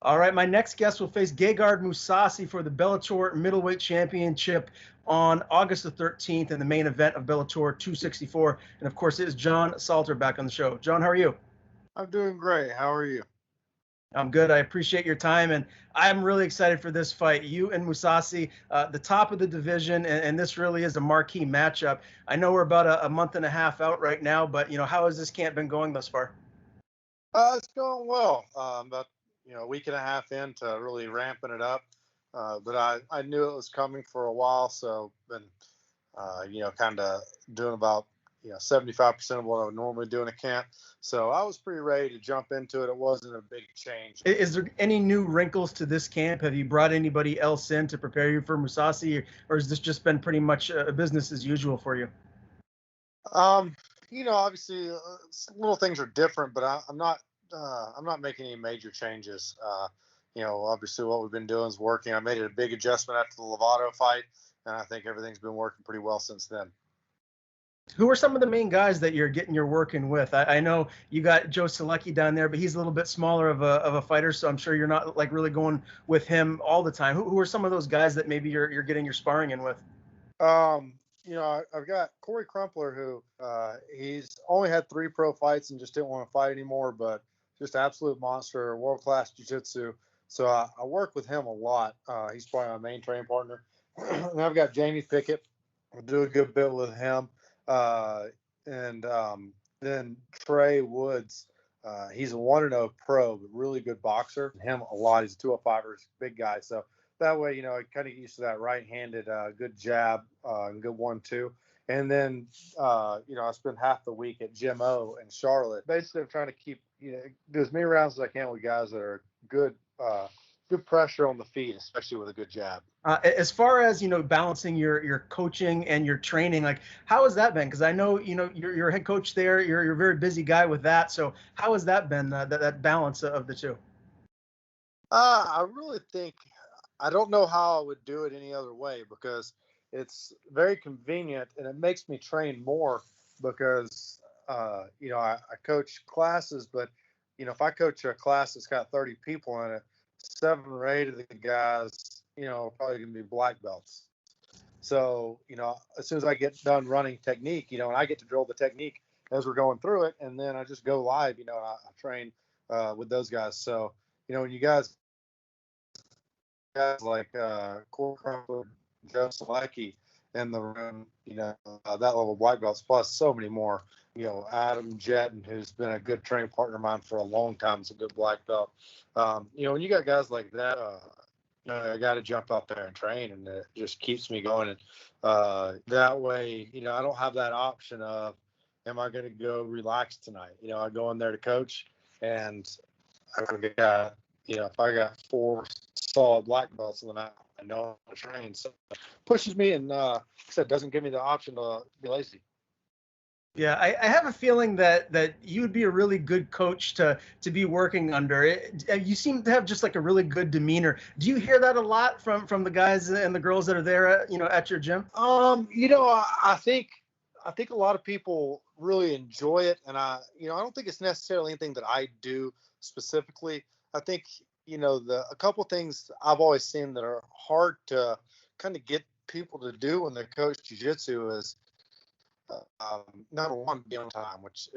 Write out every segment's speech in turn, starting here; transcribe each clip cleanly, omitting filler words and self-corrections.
All right, my next guest will face Gegard Mousasi for the Bellator middleweight championship on August the 13th in the main event of Bellator 264. And of course, it is John Salter back on the show. John, how are you? I'm doing great. How are you? I'm good. I appreciate your time, and I'm really excited for this fight. You and Mousasi, the top of the division, and this really is a marquee matchup. I know we're about a month and a half out right now, but how has this camp been going thus far? It's going well. About a week and a half into really ramping it up, but I knew it was coming for a while, so been kind of doing about 75% of what I would normally do in a camp. So I was pretty ready to jump into it. It wasn't a big change. Is there any new wrinkles to this camp? Have you brought anybody else in to prepare you for Mousasi, or has this just been pretty much business as usual for you? Um, Obviously, little things are different, but I'm not making any major changes. Obviously, what we've been doing is working. I made it a big adjustment after the Lovato fight, and I think everything's been working pretty well since then. Who are some of the main guys that you're getting your working with? I know you got Joe Selecki down there, but he's a little bit smaller of a fighter, so I'm sure you're not like really going with him all the time. Who are some of those guys that maybe you're getting your sparring in with? I've got Corey Crumpler, who he's only had 3 pro fights and just didn't want to fight anymore, but just absolute monster, world class jiu-jitsu. So I work with him a lot. He's probably my main training partner. And I've got Jamie Pickett. I do a good bit with him. And then Trey Woods. He's a 1-0 pro, but really good boxer. Him a lot. He's a 205er, big guy. So that way, I kind of get used to that right-handed, good jab, and good 1-2. And then, I spend half the week at Gym O in Charlotte. Basically, I'm trying to keep, do as many rounds as I can with guys that are good, good pressure on the feet, especially with a good jab. As far as balancing your coaching and your training, like how has that been? Because I know you're a head coach there. You're a very busy guy with that. So how has that been? That balance of the two? I really think I don't know how I would do it any other way because it's very convenient and it makes me train more because I coach classes, but if I coach a class that's got 30 people in it, 7 or 8 of the guys, probably gonna be black belts. So as soon as I get done running technique, and I get to drill the technique as we're going through it, and then I just go live. I train with those guys. So when you guys like Corey Crumpler, Joe Selecki in the room, that level of black belts, plus so many more. Adam Jetton, who's been a good training partner of mine for a long time, is a good black belt. When you got guys like that, I got to jump out there and train, and it just keeps me going. And that way, I don't have that option of, am I going to go relax tonight? I go in there to coach, and I've got, if I got 4 solid black belts, then I know how to train. So it pushes me and, like I said, doesn't give me the option to be lazy. Yeah, I have a feeling that you would be a really good coach to be working under. You seem to have just like a really good demeanor. Do you hear that a lot from the guys and the girls that are there, at your gym? I think a lot of people really enjoy it, and I don't think it's necessarily anything that I do specifically. I think a couple things I've always seen that are hard to kind of get people to do when they coach jiu-jitsu is number one, be on time, which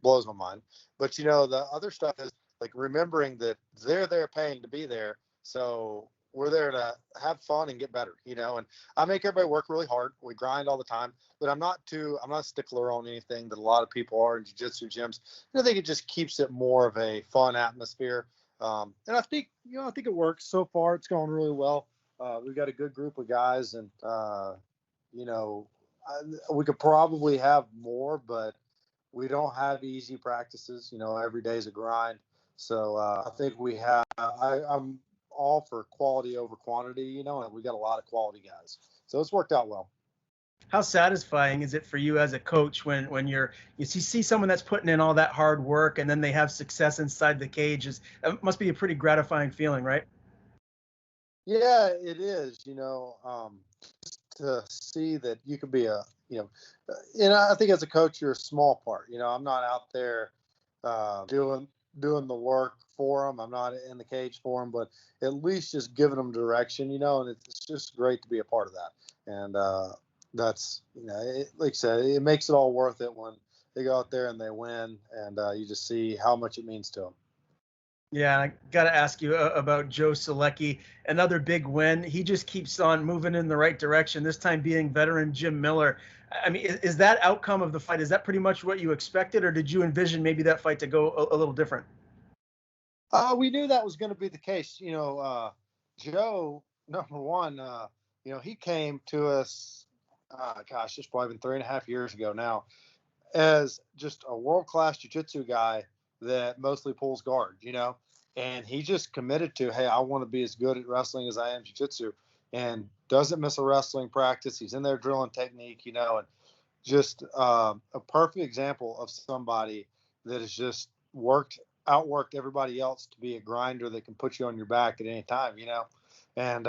blows my mind. But the other stuff is like remembering that they're there paying to be there, so we're there to have fun and get better. And I make everybody work really hard. We grind all the time, but I'm not a stickler on anything that a lot of people are in jiu-jitsu gyms. I think it just keeps it more of a fun atmosphere. And I think it works so far. It's going really well. We've got a good group of guys, and you know, we could probably have more, but we don't have easy practices. Every day is a grind. So I think we have. I'm all for quality over quantity. And we got a lot of quality guys. So it's worked out well. How satisfying is it for you as a coach when you see someone that's putting in all that hard work and then they have success inside the cage? It must be a pretty gratifying feeling, right? Yeah, it is. Just to see that you can be I think as a coach, you're a small part. I'm not out there doing doing the work for them. I'm not in the cage for them, but at least just giving them direction, and it's just great to be a part of that. And that's, like I said, it makes it all worth it when they go out there and they win, and you just see how much it means to them. Yeah, I got to ask you about Joe Selecki. Another big win. He just keeps on moving in the right direction, this time being veteran Jim Miller. I mean, is that outcome of the fight, is that pretty much what you expected, or did you envision maybe that fight to go a little different? We knew that was going to be the case. Joe, number one, he came to us, it's probably been 3.5 years ago now, as just a world-class jiu-jitsu guy that mostly pulls guard, and he just committed to, hey, I want to be as good at wrestling as I am jiu-jitsu, and doesn't miss a wrestling practice. He's in there drilling technique, and just a perfect example of somebody that has just outworked everybody else to be a grinder that can put you on your back at any time, and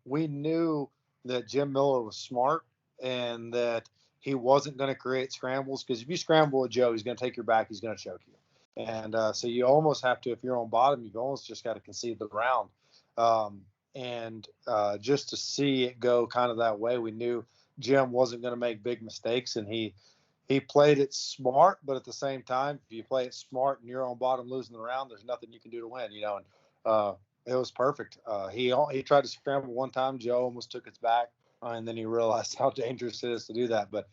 we knew that Jim Miller was smart and that he wasn't going to create scrambles, because if you scramble with Joe, he's going to take your back, he's going to choke you. And so you almost have to, if you're on bottom, you almost just got to concede the round. And just to see it go kind of that way, we knew Jim wasn't going to make big mistakes, and he played it smart. But at the same time, if you play it smart and you're on bottom losing the round, there's nothing you can do to win, and it was perfect. He tried to scramble one time. Joe almost took his back, and then he realized how dangerous it is to do that. But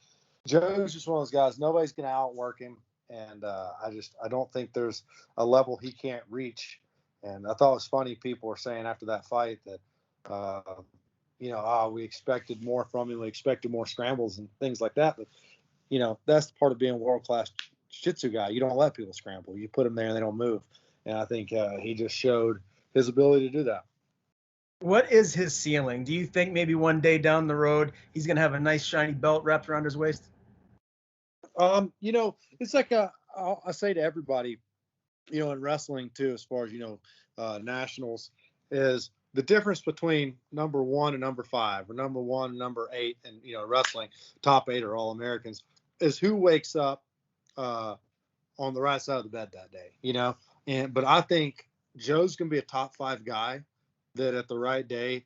Joe's just one of those guys. Nobody's going to outwork him. And I don't think there's a level he can't reach. And I thought it was funny, people were saying after that fight that, we expected more from him. We expected more scrambles and things like that. But, that's the part of being a world-class jiu-jitsu guy. You don't let people scramble. You put them there and they don't move. And I think he just showed his ability to do that. What is his ceiling? Do you think maybe one day down the road he's going to have a nice shiny belt wrapped around his waist? It's like I say to everybody, in wrestling too, as far as, nationals, is the difference between number 1 and number 5, or number 1 and number 8, and, wrestling, top 8 are all Americans, is who wakes up on the right side of the bed that day, but I think Joe's going to be a top 5 guy that at the right day,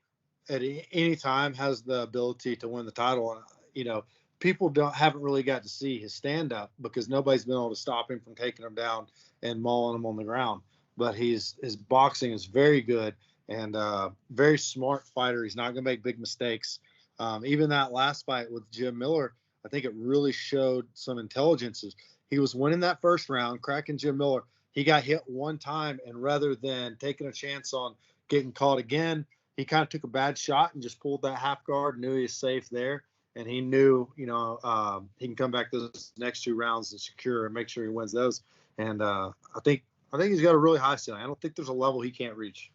at any time, has the ability to win the title. And, people haven't really got to see his stand up, because nobody's been able to stop him from taking him down and mauling him on the ground. But his boxing is very good, and very smart fighter. He's not going to make big mistakes. Even that last fight with Jim Miller, I think it really showed some intelligence. He was winning that first round, cracking Jim Miller. He got hit one time, and rather than taking a chance on getting caught again, he kind of took a bad shot and just pulled that half guard, knew he was safe there. And he knew, he can come back those next 2 rounds and secure and make sure he wins those. And I think he's got a really high ceiling. I don't think there's a level he can't reach.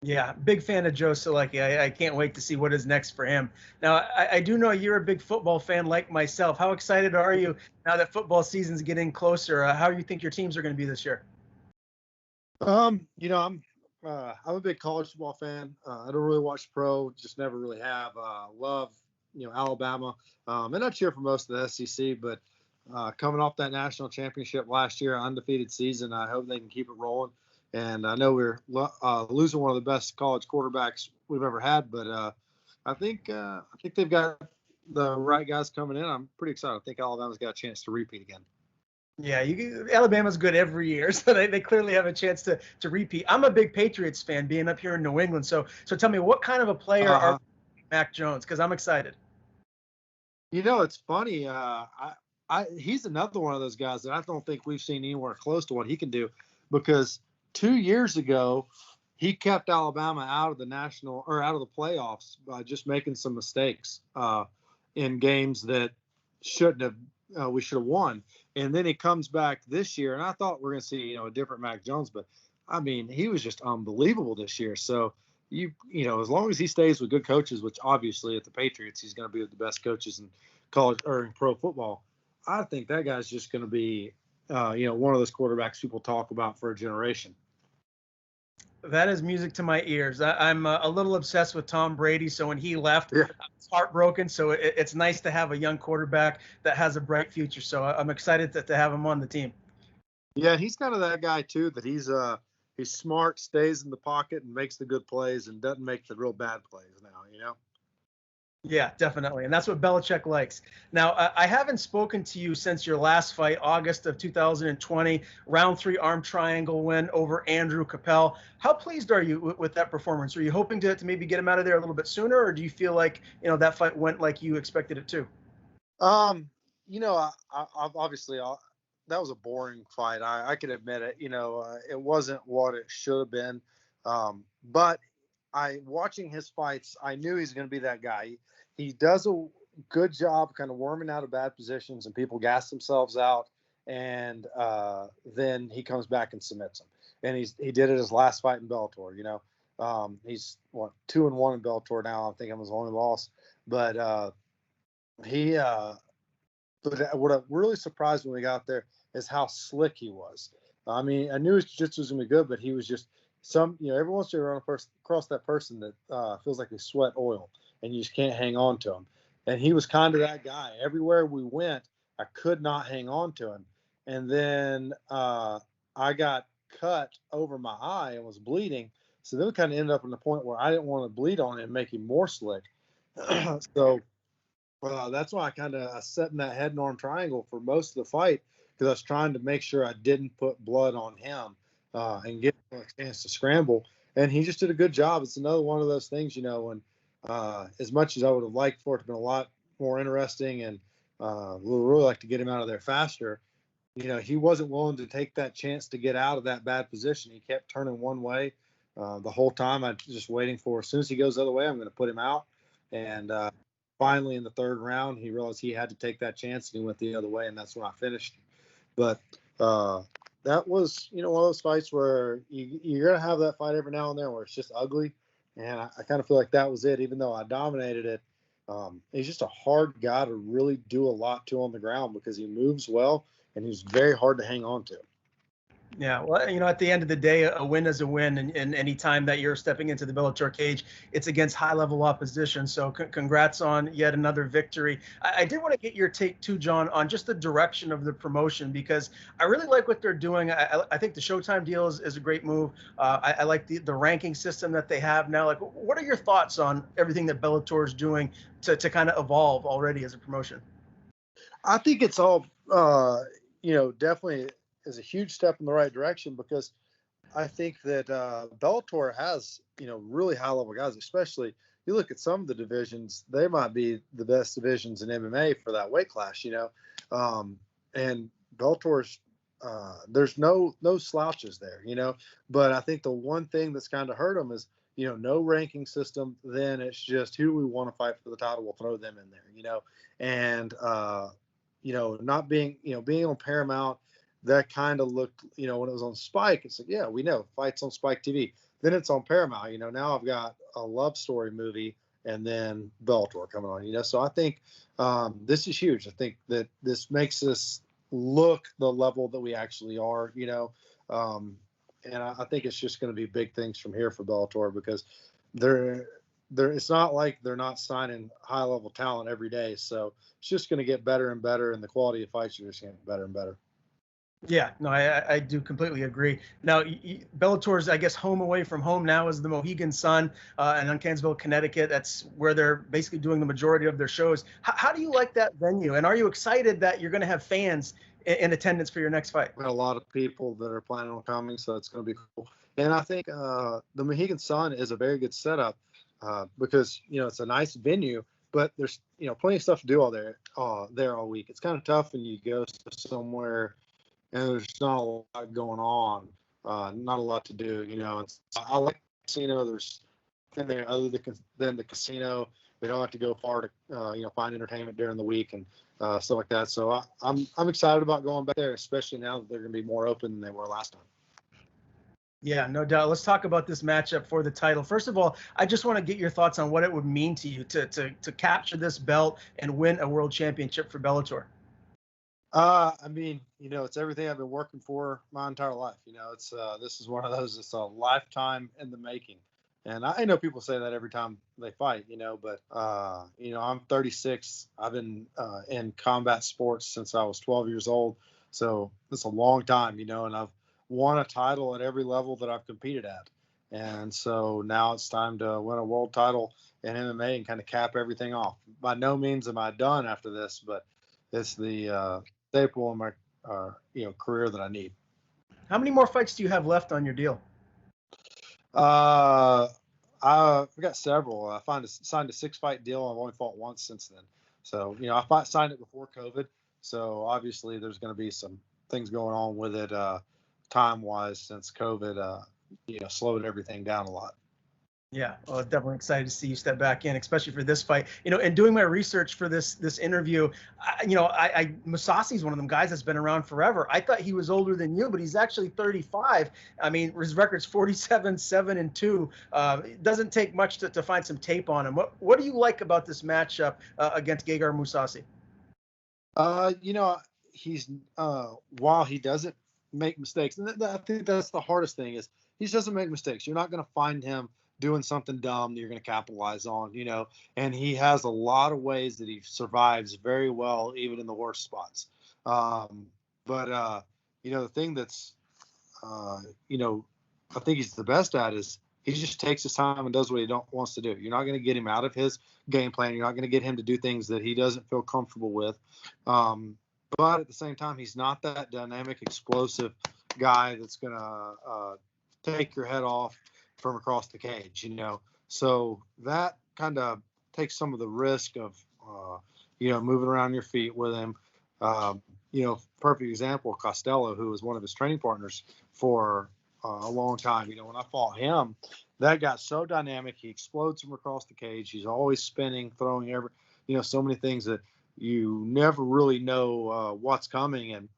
Yeah, big fan of Joe Selecki. I can't wait to see what is next for him. Now, I do know you're a big football fan like myself. How excited are you now that football season's getting closer? How do you think your teams are going to be this year? I'm a big college football fan. I don't really watch pro, just never really have. Love Alabama, and I cheer for most of the SEC, but coming off that national championship last year, undefeated season, I hope they can keep it rolling. And I know we're losing one of the best college quarterbacks we've ever had, but I think they've got the right guys coming in. I'm pretty excited. I think Alabama's got a chance to repeat again. Yeah, Alabama's good every year, so they clearly have a chance to repeat. I'm a big Patriots fan, being up here in New England. So tell me, what kind of a player are Mac Jones? Because I'm excited. It's funny. He's another one of those guys that I don't think we've seen anywhere close to what he can do, because 2 years ago he kept Alabama out of the playoffs by just making some mistakes in games that we should have won. And then he comes back this year, and I thought we're going to see a different Mac Jones, but I mean, he was just unbelievable this year. So as long as he stays with good coaches, which obviously at the Patriots, he's going to be with the best coaches in college or in pro football. I think that guy's just going to be, one of those quarterbacks people talk about for a generation. That is music to my ears. I'm a little obsessed with Tom Brady. So when he left, I was heartbroken. So it's nice to have a young quarterback that has a bright future. So I'm excited to have him on the team. Yeah, he's kind of that guy too. That he's smart, stays in the pocket, and makes the good plays, and doesn't make the real bad plays now. Yeah, definitely. And that's what Belichick likes. Now, I haven't spoken to you since your last fight, August of 2020, round 3 arm triangle win over Andrew Capel. How pleased are you with that performance? Are you hoping to maybe get him out of there a little bit sooner, or do you feel like, that fight went like you expected it to? I've obviously that was a boring fight. I can admit it. It wasn't what it should have been. But watching his fights, I knew he's going to be that guy. He does a good job kind of worming out of bad positions, and people gas themselves out, and then he comes back and submits them. And he did it his last fight in Bellator. He's 2-1 in Bellator now. I think it was his only loss, but he. But what really surprised when we got there is how slick he was. I mean, I knew his jiu-jitsu was going to be good, but he was just every once in a while you run across that person that feels like they sweat oil and you just can't hang on to him. And he was kind of that guy. Everywhere we went, I could not hang on to him. And then I got cut over my eye and was bleeding. So then we kind of ended up in the point where I didn't want to bleed on it and make him more slick. So that's why I kind of set in that head and arm triangle for most of the fight, because I was trying to make sure I didn't put blood on him and give him a chance to scramble. And he just did a good job. It's another one of those things, and as much as I would have liked for it to be a lot more interesting and we would really like to get him out of there faster, he wasn't willing to take that chance to get out of that bad position. He kept turning one way the whole time. I was just waiting for, as soon as he goes the other way, I'm going to put him out. And finally, in the third round, he realized he had to take that chance, and he went the other way, and that's when I finished. But that was, one of those fights where you're going to have that fight every now and then where it's just ugly, and I kind of feel like that was it, even though I dominated it. He's just a hard guy to really do a lot to on the ground because he moves well, and he's very hard to hang on to. Yeah, well, at the end of the day, a win is a win, and any time that you're stepping into the Bellator cage, it's against high-level opposition. So, congrats on yet another victory. I did want to get your take too, John, on just the direction of the promotion, because I really like what they're doing. I think the Showtime deal is a great move. I like the ranking system that they have now. Like, what are your thoughts on everything that Bellator is doing to kind of evolve already as a promotion? I think it's all, definitely is a huge step in the right direction, because I think that Bellator has, really high level guys, especially you look at some of the divisions, they might be the best divisions in MMA for that weight class, and Bellator's, there's no slouches there, but I think the one thing that's kind of hurt them is, no ranking system. Then it's just who we want to fight for the title, we'll throw them in there, and, not being, being on Paramount, that kind of looked, when it was on Spike, it's like, yeah, we know fights on Spike TV. Then it's on Paramount, now I've got a love story movie and then Bellator coming on, so I think this is huge. I think that this makes us look the level that we actually are, and I think it's just going to be big things from here for Bellator, because it's not like they're not signing high level talent every day. So it's just going to get better and better, and the quality of fights are just getting better and better. Yeah, no, I do completely agree. Now, Bellator's, I guess, home away from home now is the Mohegan Sun in Uncansville, Connecticut. That's where they're basically doing the majority of their shows. How do you like that venue? And are you excited that you're going to have fans in attendance for your next fight? A lot of people that are planning on coming, so it's going to be cool. And I think the Mohegan Sun is a very good setup because, it's a nice venue, but there's, plenty of stuff to do there all week. It's kind of tough when you go somewhere and there's not a lot going on, not a lot to do, I like the casino. There's nothing there other than the casino. We don't have to go far to, find entertainment during the week and stuff like that. So I'm excited about going back there, especially now that they're going to be more open than they were last time. Yeah, no doubt. Let's talk about this matchup for the title. First of all, I just want to get your thoughts on what it would mean to you to capture this belt and win a world championship for Bellator. I mean, it's everything I've been working for my entire life. It's this is one of those. It's a lifetime in the making, and I know people say that every time they fight. But I'm 36. I've been in combat sports since I was 12 years old. So it's a long time, and I've won a title at every level that I've competed at. And so now it's time to win a world title in MMA and kind of cap everything off. By no means am I done after this, but it's the staple in my career that I need. How many more fights do you have left on your deal? I've got several. Signed a 6-fight deal. I've only fought once since then. So, signed it before COVID. So obviously there's going to be some things going on with it time-wise since COVID, slowed everything down a lot. Yeah, well, I was definitely excited to see you step back in, especially for this fight. And doing my research for this interview, Mousasi is one of them guys that's been around forever. I thought he was older than you, but he's actually 35. I mean, his record's 47-7-2. It doesn't take much to find some tape on him. What do you like about this matchup against Gegard Mousasi? He's while he doesn't make mistakes, and I think that's the hardest thing is he just doesn't make mistakes. You're not going to find him doing something dumb that you're going to capitalize on, and he has a lot of ways that he survives very well, even in the worst spots. But the thing that's, I think he's the best at is he just takes his time and does what he wants to do. You're not going to get him out of his game plan. You're not going to get him to do things that he doesn't feel comfortable with. But at the same time, he's not that dynamic, explosive guy that's going to take your head off from across the cage, So that kind of takes some of the risk of, moving around your feet with him. Perfect example, Costello, who was one of his training partners for a long time. When I fought him, that got so dynamic. He explodes from across the cage. He's always spinning, throwing so many things that you never really know what's coming. And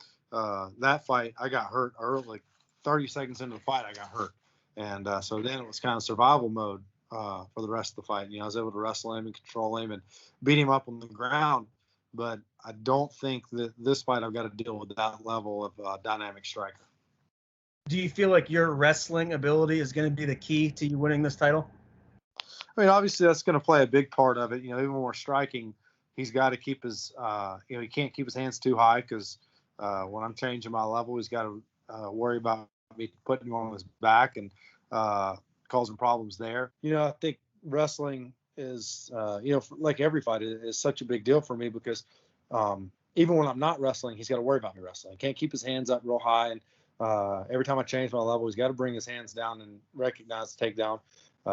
that fight, I got hurt early, like 30 seconds into the fight, I got hurt. And so then it was kind of survival mode for the rest of the fight. I was able to wrestle him and control him and beat him up on the ground. But I don't think that this fight I've got to deal with that level of dynamic striker. Do you feel like your wrestling ability is going to be the key to you winning this title? I mean, obviously that's going to play a big part of it. Even when we're striking, he's got to keep his, he can't keep his hands too high because when I'm changing my level, he's got to worry about me putting him on his back and causing problems there. I think wrestling is, like every fight is such a big deal for me because even when I'm not wrestling, he's got to worry about me wrestling. He can't keep his hands up real high. And every time I change my level, he's got to bring his hands down and recognize the takedown.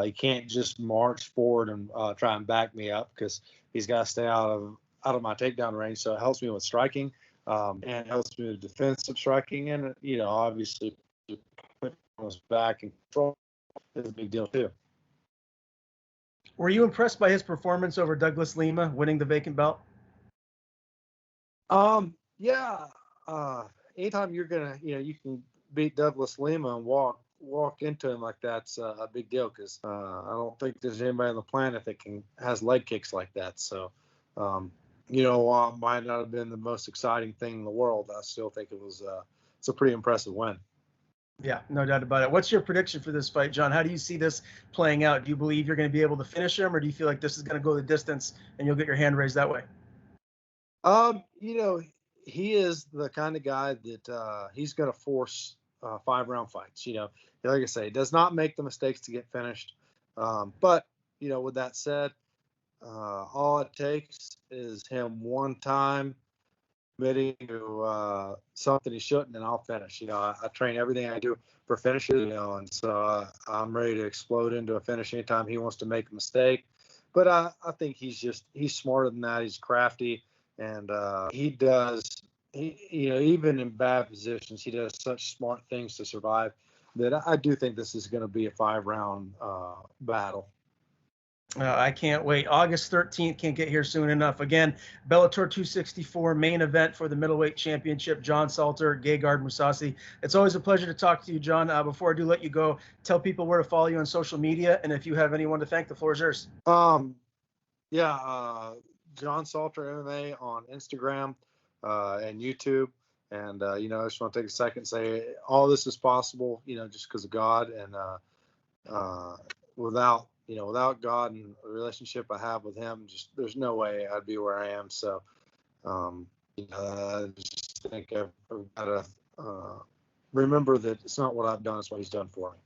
He can't just march forward and try and back me up because he's got to stay out of my takedown range. So it helps me with striking and helps me with defensive striking. And, obviously putting on his back and control is a big deal too. Were you impressed by his performance over Douglas Lima winning the vacant belt? Yeah. Anytime you're gonna, you can beat Douglas Lima and walk into him like that's a big deal because I don't think there's anybody on the planet that has leg kicks like that. So, might not have been the most exciting thing in the world. I still think it's a pretty impressive win. Yeah, no doubt about it. What's your prediction for this fight, John? How do you see this playing out? Do you believe you're going to be able to finish him, or do you feel like this is going to go the distance and you'll get your hand raised that way? He is the kind of guy that he's going to force 5-round fights. Like I say, he does not make the mistakes to get finished. But with that said, all it takes is him one time committing to something he shouldn't, and I'll finish. I train everything I do for finishes, and so I'm ready to explode into a finish anytime he wants to make a mistake. But I think he's smarter than that. He's crafty, and even in bad positions, he does such smart things to survive that I do think this is going to be a 5-round battle. I can't wait. August 13th, can't get here soon enough. Again, Bellator 264 main event for the middleweight championship. John Salter, Gegard Mousasi. It's always a pleasure to talk to you, John. Before I do let you go, tell people where to follow you on social media, and if you have anyone to thank, the floor is yours. John Salter MMA on Instagram and YouTube. And, I just want to take a second and say all this is possible, just because of God. And without God and the relationship I have with him, there's no way I'd be where I am. So, think I've got to remember that it's not what I've done, it's what he's done for me.